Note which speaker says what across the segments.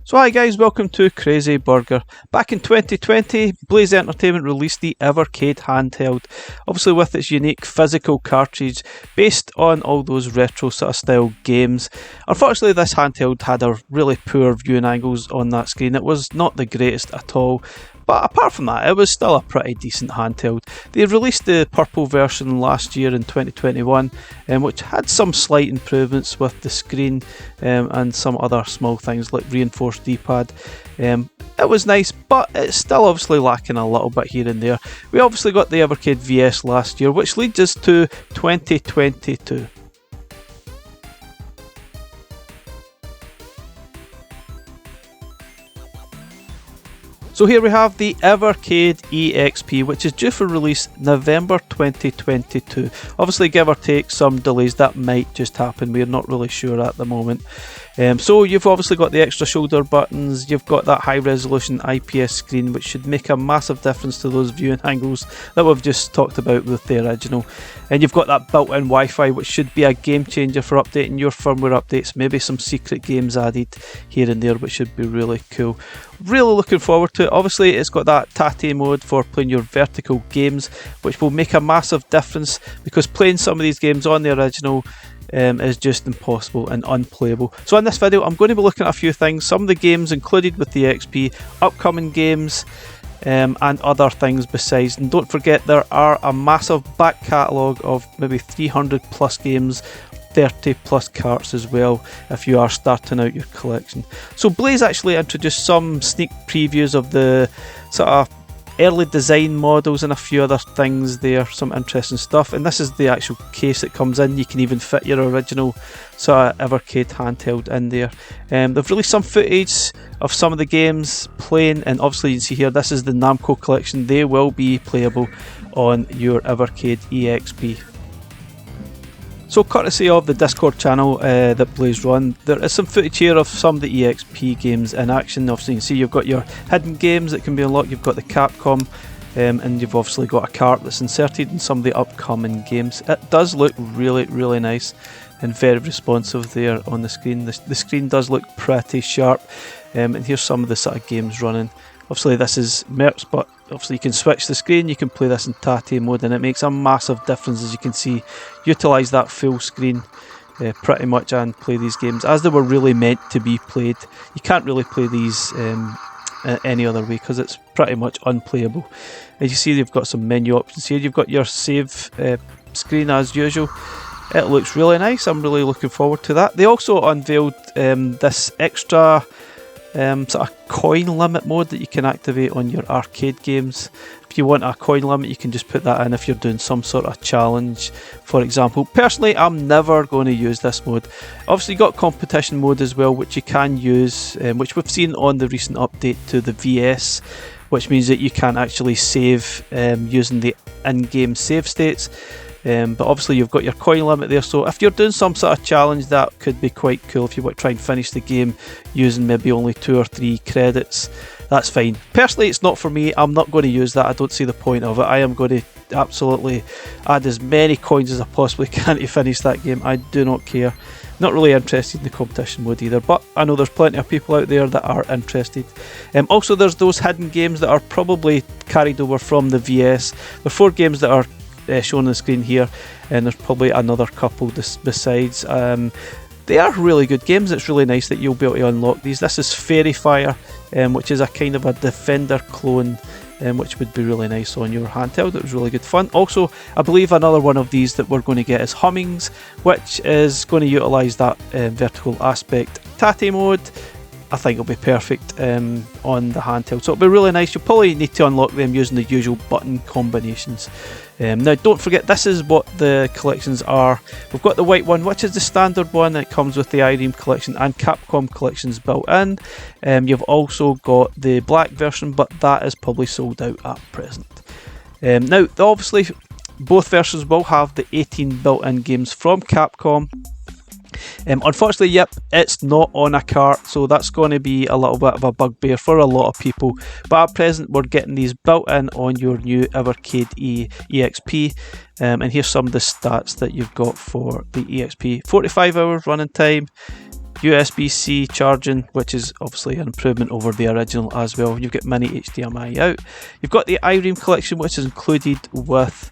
Speaker 1: So hi guys, welcome to Crazy Burger. Back in 2020, Blaze Entertainment released the Evercade handheld, obviously with its unique physical cartridge based on all those retro sort of style games. Unfortunately, this handheld had a really poor viewing angles on that screen. It was not the greatest at all. But apart from that, it was still a pretty decent handheld. They released the purple version last year in 2021, which had some slight improvements with the screen and some other small things like reinforced D-pad. It was nice, but it's still obviously lacking a little bit here and there. We obviously got the Evercade VS last year, which leads us to 2022. So here we have the Evercade EXP, which is due for release November 2022. Obviously, give or take some delays, that might just happen. We're not really sure at the moment. So you've obviously got the extra shoulder buttons, you've got that high resolution IPS screen, which should make a massive difference to those viewing angles that we've just talked about with the original. And you've got that built-in Wi-Fi, which should be a game changer for updating your firmware updates. Maybe some secret games added here and there, which should be really cool. Really looking forward to it. Obviously, it's got that Tate mode for playing your vertical games, which will make a massive difference because playing some of these games on the original is just impossible and unplayable. So in this video, I'm going to be looking at a few things, some of the games included with the XP, upcoming games, and other things besides. And don't forget, there are a massive back catalogue of maybe 300 plus games, 30 plus carts as well if you are starting out your collection. So Blaze actually introduced some sneak previews of the sort of early design models and a few other things there, some interesting stuff. And this is the actual case that comes in. You can even fit your original sort of Evercade handheld in there. They've released some footage of some of the games playing, and obviously you can see here this is the Namco collection. They will be playable on your Evercade EXP. So courtesy of the Discord channel that Blaze run, there is some footage here of some of the EXP games in action. Obviously you can see you've got your hidden games that can be unlocked, you've got the Capcom, and you've obviously got a cart that's inserted in some of the upcoming games. It does look really nice and very responsive there on the screen. The screen does look pretty sharp, and here's some of the sort of games running. Obviously this is mercs, but obviously you can switch the screen, you can play this in Tate mode, and it makes a massive difference, as you can see. Utilise that full screen pretty much and play these games as they were really meant to be played. You can't really play these any other way because it's pretty much unplayable. As you see, you've got some menu options here. You've got your save screen as usual. It looks really nice. I'm really looking forward to that. They also unveiled this extra sort of coin limit mode that you can activate on your arcade games. If you want a coin limit, you can just put that in if you're doing some sort of challenge, for example. Personally, I'm never going to use this mode. Obviously, you got competition mode as well, which you can use, which we've seen on the recent update to the VS, which means that you can actually save using the in-game save states. But obviously you've got your coin limit there, so if you're doing some sort of challenge, that could be quite cool. If you want to try and finish the game using maybe only 2 or 3 credits, that's fine. Personally, it's not for me. I'm not going to use that. I don't see the point of it. I am going to absolutely add as many coins as I possibly can to finish that game. I do not care. Not really interested in the competition mode either, but I know there's plenty of people out there that are interested. Also, there's those hidden games that are probably carried over from the VS. There are 4 games that are shown on the screen here, and there's probably another couple besides. They are really good games. It's really nice that you'll be able to unlock these. This is Fairy Fire, which is a kind of a Defender clone, which would be really nice on your handheld. It was really good fun. Also, I believe another one of these that we're going to get is Hummings, which is going to utilise that vertical aspect. Tate mode, I think it'll be perfect on the handheld, so it'll be really nice. You'll probably need to unlock them using the usual button combinations. Now don't forget, this is what the collections are. We've got the white one, which is the standard one. It comes with the Irem collection and Capcom collections built in. You've also got the black version, but that is probably sold out at present. Now obviously both versions will have the 18 built-in games from Capcom. Unfortunately, yep, it's not on a cart, so that's going to be a little bit of a bugbear for a lot of people. But at present, we're getting these built in on your new Evercade EXP. And here's some of the stats that you've got for the EXP. 45 hours running time, USB-C charging, which is obviously an improvement over the original as well. You've got mini HDMI out. You've got the Irem collection, which is included with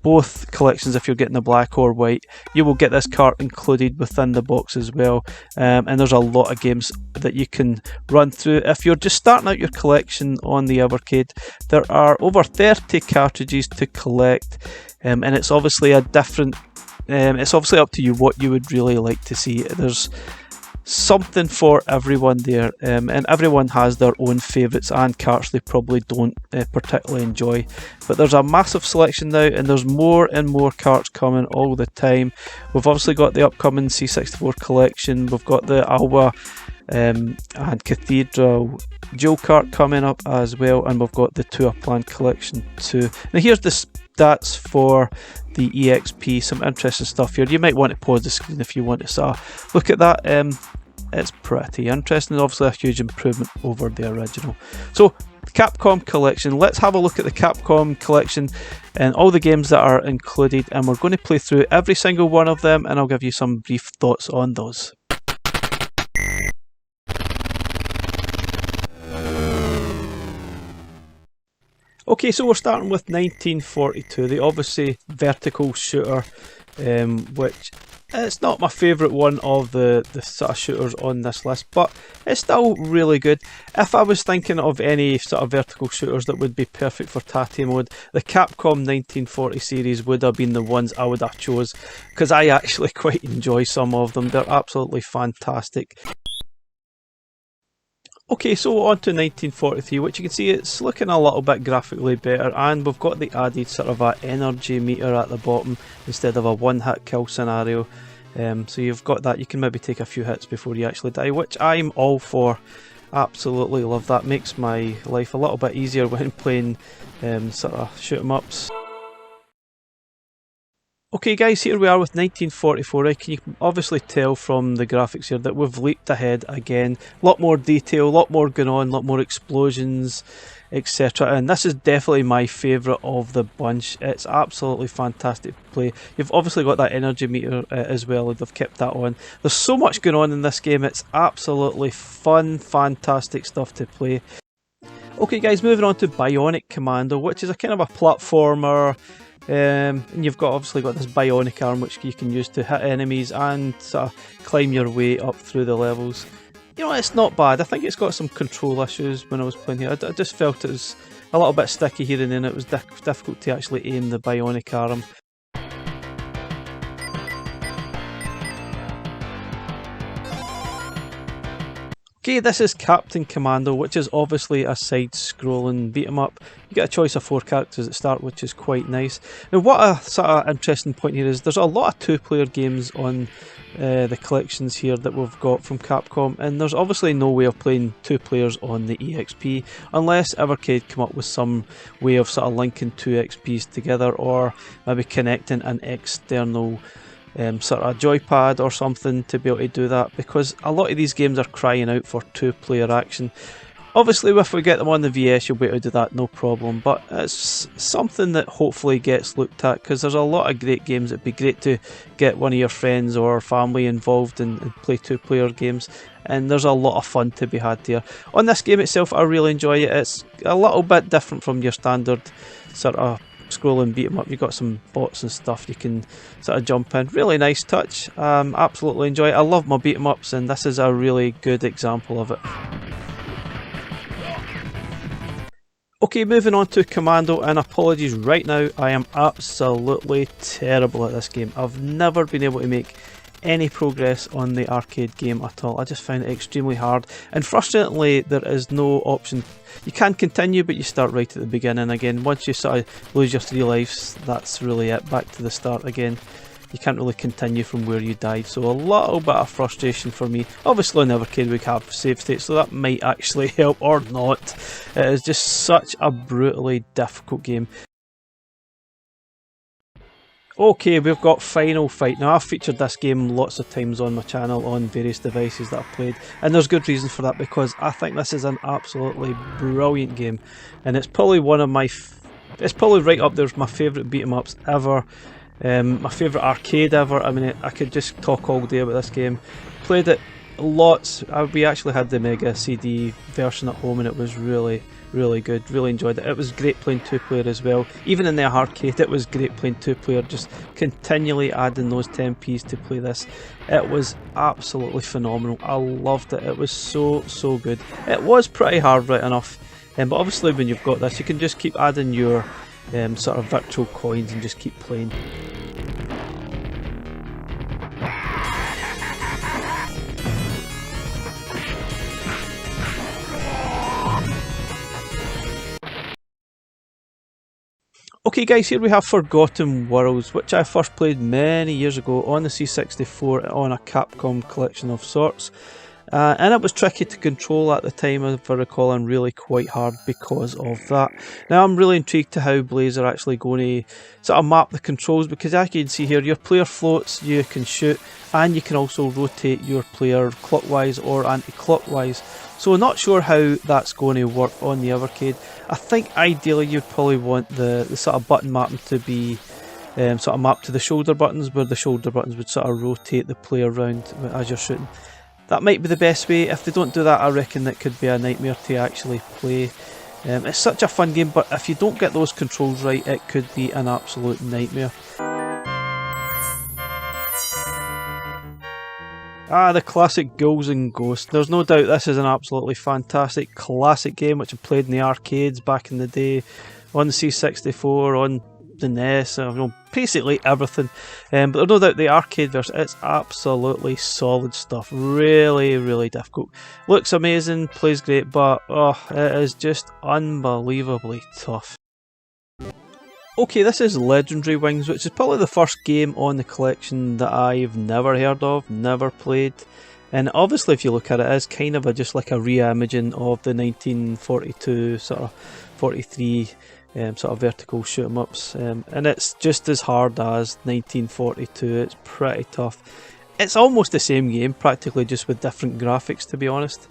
Speaker 1: both collections. If you're getting the black or white, you will get this cart included within the box as well, and there's a lot of games that you can run through. If you're just starting out your collection on the Evercade, there are over 30 cartridges to collect, and it's obviously a different it's obviously up to you what you would really like to see. There's something for everyone there, and everyone has their own favourites and carts they probably don't particularly enjoy, but there's a massive selection now, and there's more and more carts coming all the time. We've obviously got the upcoming C64 collection, we've got the Alba and Cathedral Dual cart coming up as well, and we've got the Tour Plan collection too. Now here's the stats for the EXP, some interesting stuff here. You might want to pause the screen if you want to look at that. It's pretty interesting, obviously a huge improvement over the original. So the Capcom collection, let's have a look at the Capcom collection and all the games that are included, and we're going to play through every single one of them, and I'll give you some brief thoughts on those. Okay, so we're starting with 1942, the obviously vertical shooter, which it's not my favourite one of the sort of shooters on this list, but it's still really good. If I was thinking of any sort of vertical shooters that would be perfect for Tate mode, the Capcom 1940 series would have been the ones I would have chose, because I actually quite enjoy some of them. They're absolutely fantastic. Okay, so on to 1943, which you can see it's looking a little bit graphically better, and we've got the added sort of a energy meter at the bottom instead of a one-hit kill scenario. So you've got that, you can maybe take a few hits before you actually die, which I'm all for. Absolutely love that, makes my life a little bit easier when playing sort of shoot 'em ups. Okay guys, here we are with 1944. Can you obviously tell from the graphics here that we've leaped ahead again. A lot more detail, a lot more going on, a lot more explosions, etc. And this is definitely my favourite of the bunch. It's absolutely fantastic to play. You've obviously got that energy meter as well, they've kept that on. There's so much going on in this game, it's absolutely fun, fantastic stuff to play. Okay guys, moving on to Bionic Commando, which is a kind of a platformer. And you've obviously got this bionic arm which you can use to hit enemies and sort of climb your way up through the levels. You know, it's not bad. I think it's got some control issues when I was playing here. I just felt it was a little bit sticky here and then. It was difficult to actually aim the bionic arm. Okay, this is Captain Commando, which is obviously a side-scrolling beat-em-up. You get a choice of 4 characters at the start, which is quite nice. Now, what a sort of interesting point here is there's a lot of 2-player games on the collections here that we've got from Capcom, and there's obviously no way of playing 2 players on the EXP unless Evercade come up with some way of sort of linking 2 XPs together, or maybe connecting an external sort of joypad or something to be able to do that, because a lot of these games are crying out for 2-player action. Obviously if we get them on the VS you'll be able to do that, no problem, but it's something that hopefully gets looked at, because there's a lot of great games. It'd be great to get one of your friends or family involved and play 2-player games, and there's a lot of fun to be had there. On this game itself, I really enjoy it. It's a little bit different from your standard sort of scrolling beat 'em up. You've got some bots and stuff you can sort of jump in. Really nice touch. Absolutely enjoy it. I love my beat 'em ups, and this is a really good example of it. Okay, moving on to Commando, and apologies right now, I am absolutely terrible at this game. I've never been able to make any progress on the arcade game at all. I just find it extremely hard, and frustratingly there is no option. You can continue, but you start right at the beginning again. Once you sort of lose your 3 lives, that's really it, back to the start again. You can't really continue from where you died, so a little bit of frustration for me. Obviously on Evercade we have save states, so that might actually help, or not. It is just such a brutally difficult game. Okay, we've got Final Fight. Now, I've featured this game lots of times on my channel on various devices that I've played, and there's good reason for that, because I think this is an absolutely brilliant game, and it's probably one of my it's probably right up there with my favourite beat 'em ups ever. My favourite arcade ever. I mean, I could just talk all day about this game. Played it lots. We actually had the Mega CD version at home and it was really good. Really enjoyed it. It was great playing 2-player as well. Even in the arcade it was great playing 2-player, just continually adding those 10p's to play this. It was absolutely phenomenal. I loved it. It was so good. It was pretty hard, right enough, but obviously when you've got this you can just keep adding your sort of virtual coins and just keep playing. Okay guys, here we have Forgotten Worlds, which I first played many years ago on the C64 on a Capcom collection of sorts. And it was tricky to control at the time, if I recall, and really quite hard because of that. Now I'm really intrigued to how Blaze are actually going to sort of map the controls, because as you can see here, your player floats, you can shoot, and you can also rotate your player clockwise or anti-clockwise. So not sure how that's going to work on the Evercade. I think ideally you'd probably want the sort of button mapping to be sort of mapped to the shoulder buttons, where the shoulder buttons would sort of rotate the player around as you're shooting. That might be the best way. If they don't do that, I reckon that could be a nightmare to actually play. It's such a fun game, but if you don't get those controls right, it could be an absolute nightmare. The classic Ghouls and Ghosts. There's no doubt this is an absolutely fantastic classic game which I played in the arcades back in the day, on the C64, on the NES, basically everything. But there's no doubt the arcade version, it's absolutely solid stuff. Really difficult. Looks amazing, plays great, but it is just unbelievably tough. Okay, this is Legendary Wings, which is probably the first game on the collection that I've never heard of, never played. And obviously if you look at it, it's kind of just like a re-imaging of the 1942, sort of 43 sort of vertical shoot 'em ups. And it's just as hard as 1942, it's pretty tough. It's almost the same game, practically just with different graphics, to be honest.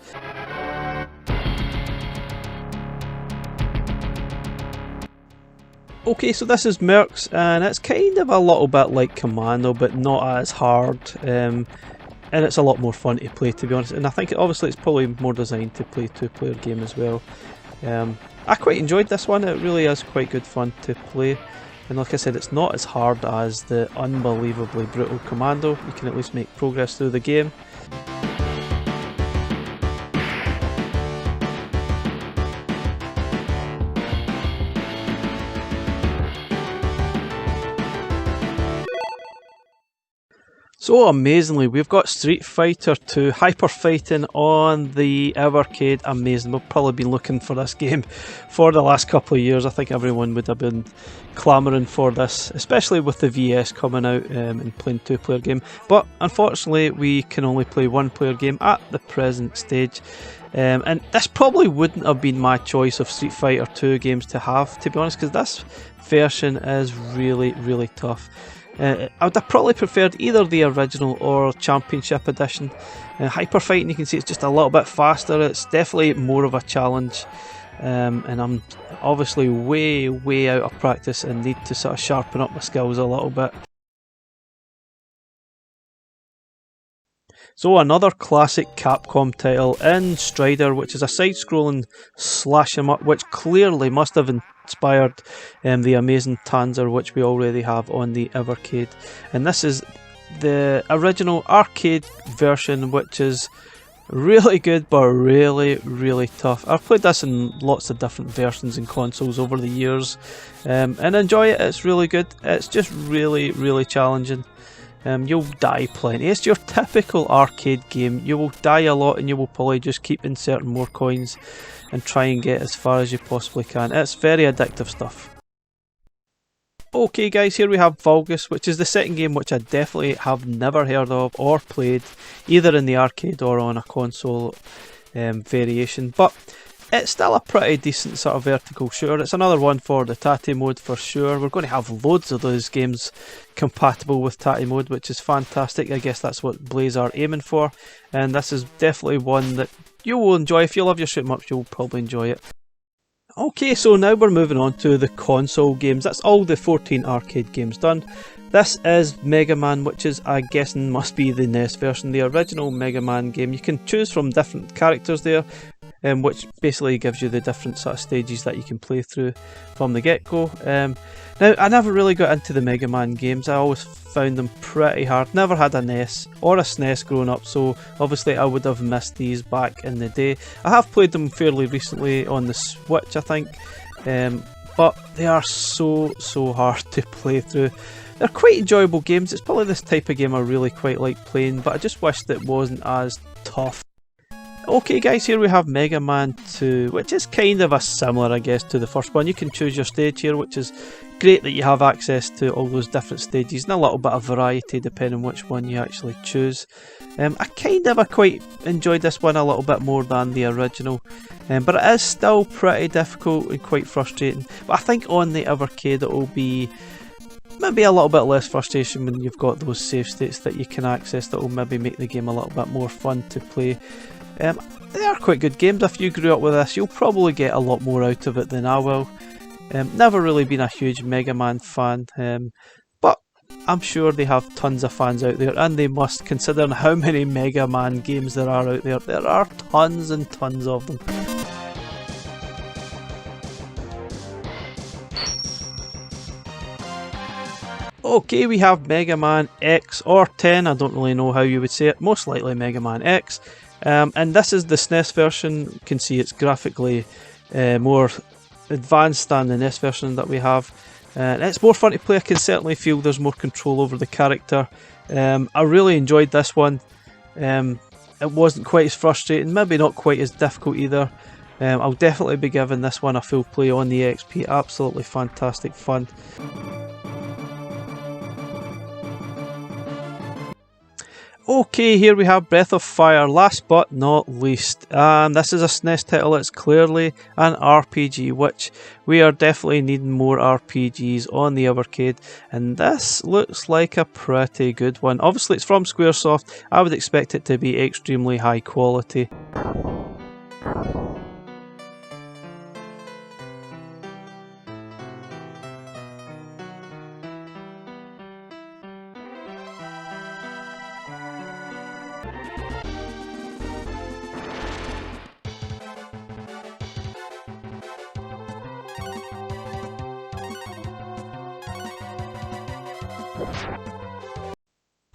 Speaker 1: Okay, so this is Mercs, and it's kind of a little bit like Commando, but not as hard, and it's a lot more fun to play, to be honest. And I think obviously it's probably more designed to play 2-player game as well. I quite enjoyed this one. It really is quite good fun to play, and like I said, it's not as hard as the unbelievably brutal Commando. You can at least make progress through the game. So amazingly, we've got Street Fighter 2 Hyper Fighting on the Evercade. Amazing. We've probably been looking for this game for the last couple of years. I think everyone would have been clamouring for this, especially with the VS coming out and playing 2-player game. But unfortunately, we can only play 1-player game at the present stage. And this probably wouldn't have been my choice of Street Fighter 2 games to have, to be honest, because this version is really tough. I would have probably preferred either the original or Championship Edition. Hyper Fighting, you can see it's just a little bit faster, it's definitely more of a challenge, and I'm obviously way out of practice and need to sort of sharpen up my skills a little bit. So another classic Capcom title in Strider, which is a side-scrolling slash 'em up, which clearly must have inspired the amazing Tanzer, which we already have on the Evercade. And this is the original arcade version, which is really good but really tough. I've played this in lots of different versions and consoles over the years, and enjoy it. It's really good. It's just really challenging. You'll die plenty. It's your typical arcade game. You will die a lot and you will probably just keep inserting more coins and try and get as far as you possibly can. It's very addictive stuff. Okay guys, here we have Vulgus, which is the second game which I definitely have never heard of or played, either in the arcade or on a console variation, but it's still a pretty decent sort of vertical shooter. It's another one for the Tatty mode for sure. We're going to have loads of those games compatible with Tatty mode, which is fantastic. I guess that's what Blaze are aiming for, and this is definitely one that you will enjoy. If you love your shoot 'em ups, you'll probably enjoy it. Okay, so now we're moving on to the console games. That's all the 14 arcade games done. This is Mega Man, which is, I guessing, must be the NES version, the original Mega Man game. You can choose from different characters there, which basically gives you the different sort of stages that you can play through from the get-go. Now, I never really got into the Mega Man games. I always found them pretty hard. Never had a NES or a SNES growing up, so obviously I would have missed these back in the day. I have played them fairly recently on the Switch, I think, but they are so hard to play through. They're quite enjoyable games. It's probably this type of game I really quite like playing, but I just wished it wasn't as tough. Okay guys, here we have Mega Man 2, which is kind of a similar, I guess, to the first one. You can choose your stage here, which is great that you have access to all those different stages and a little bit of variety depending on which one you actually choose. I quite enjoyed this one a little bit more than the original, but it is still pretty difficult and quite frustrating. But I think on the Evercade it will be maybe a little bit less frustration when you've got those save states that you can access that will maybe make the game a little bit more fun to play. They are quite good games. If you grew up with this, you'll probably get a lot more out of it than I will. Never really been a huge Mega Man fan, but I'm sure they have tons of fans out there, and they must, considering how many Mega Man games there are out there. There are tons and tons of them. Okay, we have Mega Man X or 10, I don't really know how you would say it, most likely Mega Man X. And this is the SNES version. You can see it's graphically more advanced than the NES version that we have. And it's more fun to play. I can certainly feel there's more control over the character. I really enjoyed this one. It wasn't quite as frustrating, maybe not quite as difficult either. I'll definitely be giving this one a full play on the EXP. Absolutely fantastic fun. Okay, here we have Breath of Fire, last but not least, and this is a SNES title. It's clearly an RPG, which we are definitely needing more RPGs on the Evercade, and this looks like a pretty good one. Obviously it's from Squaresoft. I would expect it to be extremely high quality.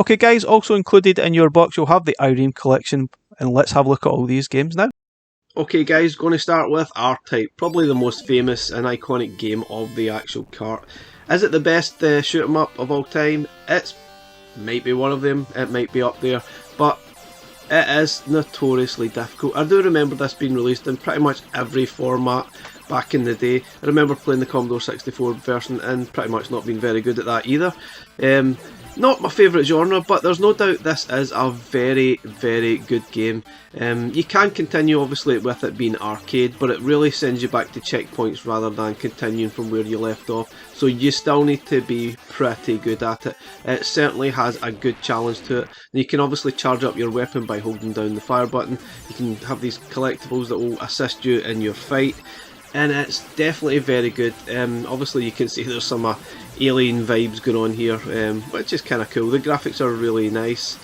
Speaker 1: Okay guys, also included in your box you'll have the Irem collection, and let's have a look at all these games now. Okay guys, going to start with R-Type, probably the most famous and iconic game of the actual cart. Is it the best shoot 'em up of all time? It might be one of them, it might be up there, but it is notoriously difficult. I do remember this being released in pretty much every format back in the day. I remember playing the Commodore 64 version and pretty much not being very good at that either. Not my favourite genre, but there's no doubt this is a very good game. You can continue obviously with it being arcade, but it really sends you back to checkpoints rather than continuing from where you left off, so you still need to be pretty good at it. It certainly has a good challenge to it. You can obviously charge up your weapon by holding down the fire button. You can have these collectibles that will assist you in your fight, and it's definitely very good. Obviously you can see there's some alien vibes going on here, which is kind of cool. The graphics are really nice.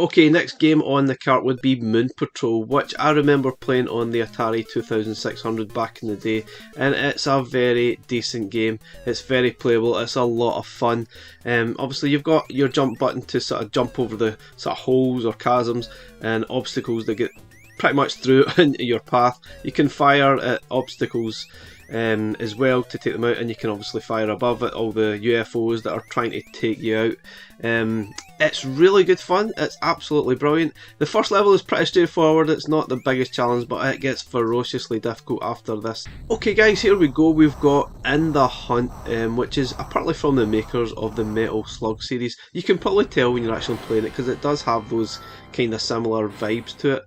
Speaker 1: Okay, next game on the cart would be Moon Patrol, which I remember playing on the Atari 2600 back in the day, and it's a very decent game. It's very playable, it's a lot of fun. Obviously you've got your jump button to sort of jump over the sort of holes or chasms and obstacles that get pretty much through into your path. You can fire at obstacles as well to take them out, and you can obviously fire above at all the UFOs that are trying to take you out. It's really good fun, it's absolutely brilliant. The first level is pretty straightforward, it's not the biggest challenge, but it gets ferociously difficult after this. Okay guys, here we go, we've got In the Hunt, which is apparently from the makers of the Metal Slug series. You can probably tell when you're actually playing it because it does have those kind of similar vibes to it.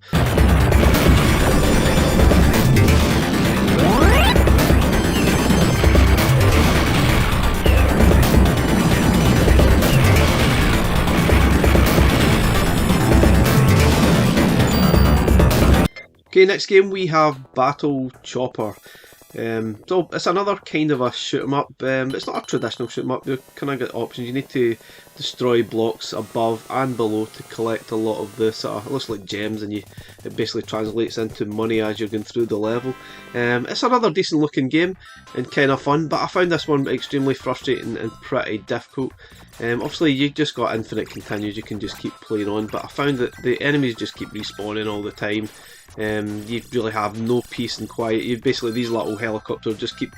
Speaker 2: Okay, next game we have Battle Chopper. So it's another kind of a shoot 'em up. It's not a traditional shoot 'em up. You kind of got options. You need to destroy blocks above and below to collect a lot of the sort of, it looks like gems, and it basically translates into money as you're going through the level. It's another decent looking game and kind of fun, but I found this one extremely frustrating and pretty difficult. Obviously you just got infinite continues, you can just keep playing on, but I found that the enemies just keep respawning all the time. You really have no peace and quiet. You basically, these little helicopters just keep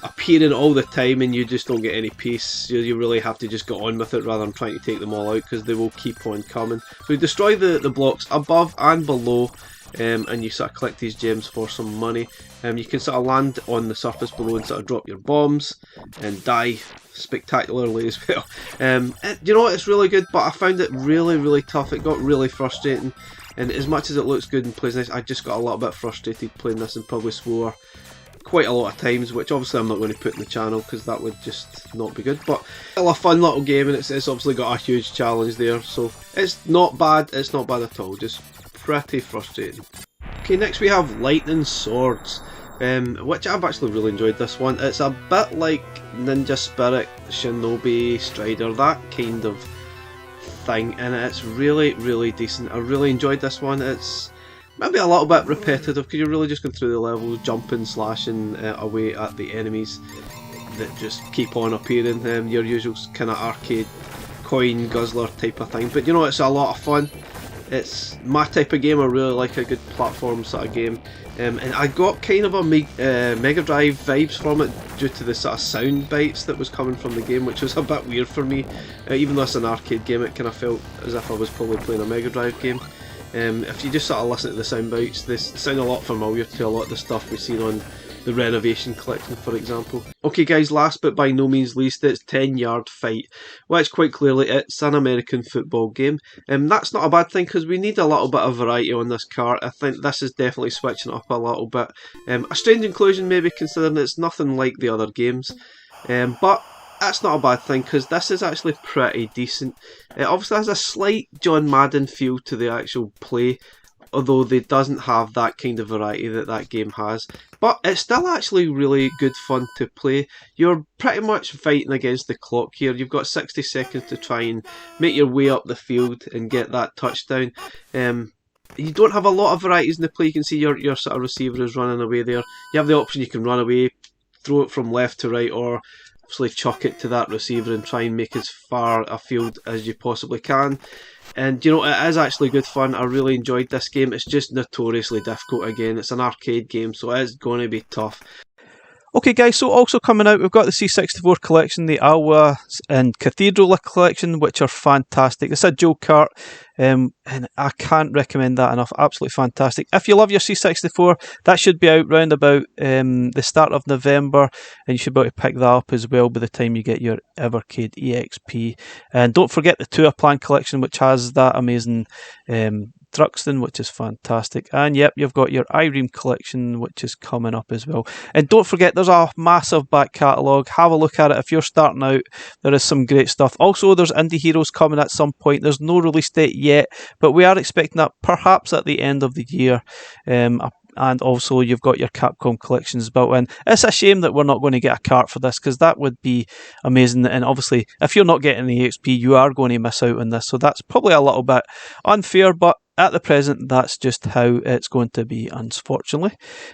Speaker 2: appearing all the time and you just don't get any peace. You really have to just get on with it rather than trying to take them all out, because they will keep on coming. So you destroy the blocks above and below, and you sort of collect these gems for some money. You can sort of land on the surface below and sort of drop your bombs and die spectacularly as well. You know what, it's really good, but I found it really tough. It got really frustrating, and as much as it looks good and plays nice, I just got a little bit frustrated playing this and probably swore quite a lot of times, which obviously I'm not going to put in the channel because that would just not be good. But still a fun little game, and it's obviously got a huge challenge there, so it's not bad at all, just pretty frustrating. Okay, next we have Lightning Swords, which I've actually really enjoyed this one. It's a bit like Ninja Spirit, Shinobi, Strider, that kind of thing, and it's really decent. I really enjoyed this one. It's maybe a little bit repetitive because you're really just going through the levels, jumping, slashing away at the enemies that just keep on appearing. Your usual kind of arcade coin guzzler type of thing, but you know, it's a lot of fun. It's my type of game. I really like a good platform sort of game, and I got kind of a Mega Drive vibes from it due to the sort of sound bites that was coming from the game, which was a bit weird for me. Even though it's an arcade game, it kind of felt as if I was probably playing a Mega Drive game. If you just sort of listen to the sound bites, they sound a lot familiar to a lot of the stuff we've seen on the Renovation Collection, for example. Okay guys, last but by no means least, it's 10 Yard Fight, which quite clearly it's an American football game. That's not a bad thing because we need a little bit of variety on this cart. I think this is definitely switching it up a little bit. A strange inclusion maybe, considering it's nothing like the other games, but that's not a bad thing because this is actually pretty decent. It obviously has a slight John Madden feel to the actual play, although it doesn't have that kind of variety that game has. But it's still actually really good fun to play. You're pretty much fighting against the clock here. You've got 60 seconds to try and make your way up the field and get that touchdown. You don't have a lot of varieties in the play. You can see your sort of receiver is running away there. You have the option you can run away, throw it from left to right, or obviously chuck it to that receiver and try and make as far a field as you possibly can. And you know, it is actually good fun. I really enjoyed this game. It's just notoriously difficult again. It's an arcade game, so it is going to be tough. Okay guys, so also coming out, we've got the C64 collection, the Alwa and Cathedral collection, which are fantastic. It's a dual cart, and I can't recommend that enough. Absolutely fantastic. If you love your C64, that should be out round about the start of November, and you should be able to pick that up as well by the time you get your Evercade EXP. And don't forget the Tour Plan collection, which has that amazing Truxton, which is fantastic. And yep, you've got your Irem collection, which is coming up as well. And don't forget, there's a massive back catalogue. Have a look at it if you're starting out. There is some great stuff. Also, there's Indie Heroes coming at some point. There's no release date yet, but we are expecting that perhaps at the end of the year. And also you've got your Capcom collections built in. It's a shame that we're not going to get a cart for this, because that would be amazing. And obviously, if you're not getting the EXP, you are going to miss out on this. So that's probably a little bit unfair, but at the present, that's just how it's going to be, unfortunately.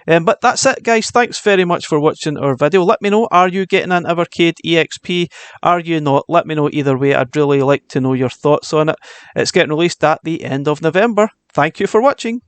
Speaker 2: But that's it, guys. Thanks very much for watching our video. Let me know, are you getting an Evercade EXP? Are you not? Let me know either way. I'd really like to know your thoughts on it. It's getting released at the end of November. Thank you for watching.